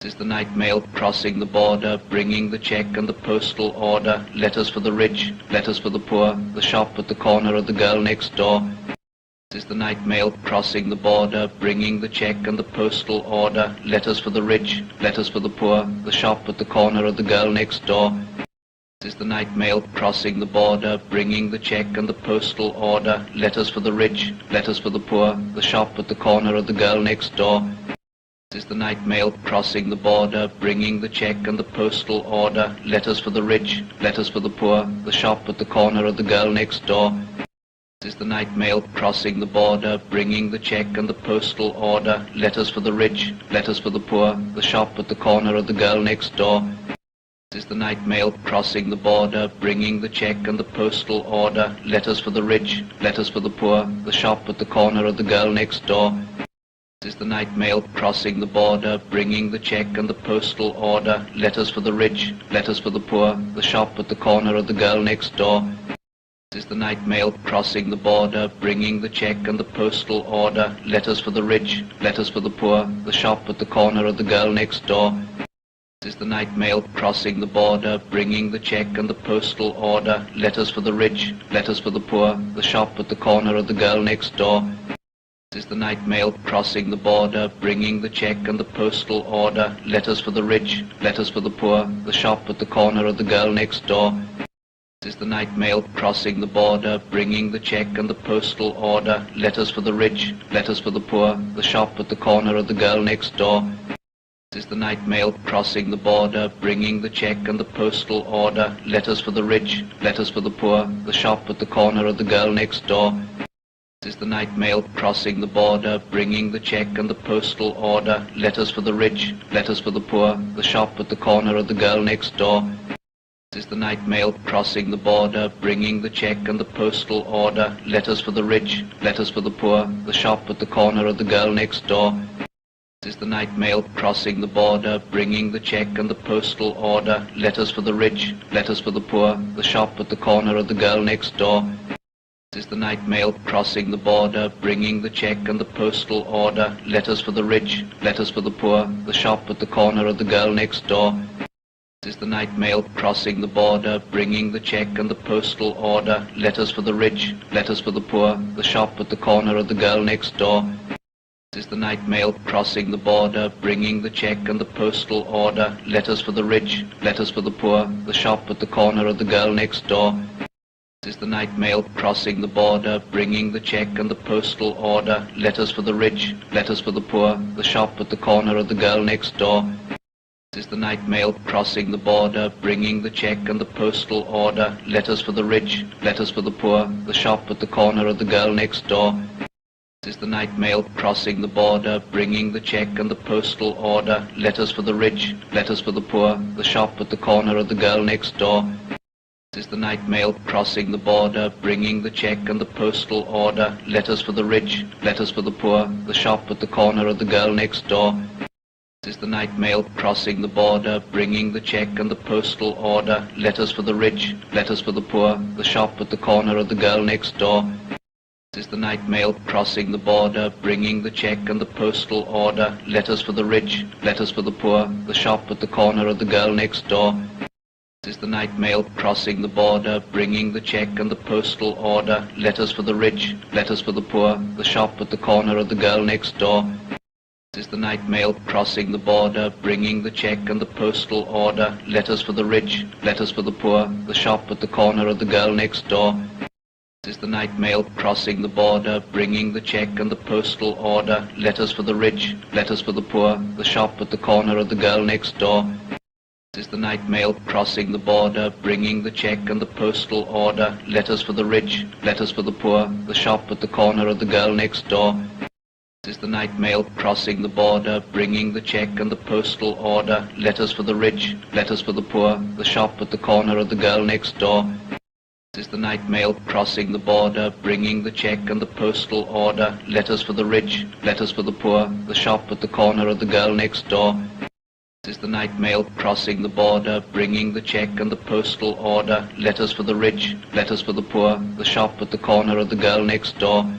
This is the night mail crossing the border, bringing the check and the postal order, letters for the rich, letters for the poor, the shop at the corner of the girl next door. This is the night mail crossing the border, bringing the check and the postal order, letters for the rich, letters for the poor, the shop at the corner of the girl next door. This is the night mail crossing the border, bringing the check and the postal order, letters for the rich, letters for the poor, the shop at the corner of the girl next door. This is the night mail crossing the border, bringing the check and the postal order, letters for the rich, letters for the poor, the shop at the corner of the girl next door. This is the night mail crossing the border, bringing the check and the postal order, letters for the rich, letters for the poor, the shop at the corner of the girl next door. This is the night mail crossing the border, bringing the check and the postal order, letters for the rich, letters for the poor, the shop at the corner of the girl next door. This is the night mail crossing the border, bringing the check and the postal order, letters for the rich, letters for the poor, the shop at the corner of the girl next door. This is the night mail crossing the border, bringing the check and the postal order, letters for the rich, letters for the poor, the shop at the corner of the girl next door. This is the night mail crossing the border, bringing the check and the postal order, letters for the rich, letters for the poor, the shop at the corner of the girl next door. This is the night mail crossing the border, bringing the check and the postal order, letters for the rich, letters for the poor, the shop at the corner of the girl next door. This is the night mail crossing the border, bringing the check and the postal order, letters for the rich, letters for the poor, the shop at the corner of the girl next door. This is the night mail crossing the border, bringing the check and the postal order, letters for the rich, letters for the poor, the shop at the corner of the girl next door. This is the night mail crossing the border, bringing the check and the postal order, letters for the rich, letters for the poor, the shop at the corner of the girl next door. This is the night mail crossing the border, bringing the check and the postal order, letters for the rich, letters for the poor, the shop at the corner of the girl next door. This is the night mail crossing the border, bringing the check and the postal order, letters for the rich, letters for the poor, the shop at the corner of the girl next door. This is the night mail crossing the border, bringing the check and the postal order, letters for the rich, letters for the poor, the shop at the corner of the girl next door. This is the night mail crossing the border, bringing the check and the postal order, letters for the rich, letters for the poor, the shop at the corner of the girl next door. This is the night mail crossing the border, bringing the check and the postal order, letters for the rich, letters for the poor, the shop at the corner of the girl next door. This is the night mail crossing the border, bringing the check and the postal order, letters for the rich, letters for the poor, the shop at the corner of the girl next door. This is the night mail crossing the border, bringing the check and the postal order, letters for the rich, letters for the poor, the shop at the corner of the girl next door. This is the night mail crossing the border, bringing the check and the postal order, letters for the rich, letters for the poor, the shop at the corner of the girl next door. This is the night mail crossing the border, bringing the check and the postal order, letters for the rich, letters for the poor, the shop at the corner of the girl next door. This is the night mail crossing the border, bringing the check and the postal order, letters for the rich, letters for the poor, the shop at the corner of the girl next door. This is the night mail crossing the border, bringing the check and the postal order, letters for the rich, letters for the poor, the shop at the corner of the girl next door. This is the night mail crossing the border, bringing the check and the postal order, letters for the rich, letters for the poor, the shop at the corner of the girl next door. This is the night mail crossing the border, bringing the check and the postal order, letters for the rich, letters for the poor, the shop at the corner of the girl next door. This is the night mail crossing the border, bringing the check and the postal order, letters for the rich, letters for the poor, the shop at the corner of the girl next door. This is the night mail crossing the border, bringing the check and the postal order, letters for the rich, letters for the poor, the shop at the corner of the girl next door. This is the night mail crossing the border, bringing the check and the postal order, letters for the rich, letters for the poor, the shop at the corner of the girl next door. This is the night mail crossing the border, bringing the check and the postal order, letters for the rich, letters for the poor, the shop at the corner of the girl next door. This is the night mail crossing the border, bringing the check and the postal order, letters for the rich, letters for the poor, the shop at the corner of the girl next door.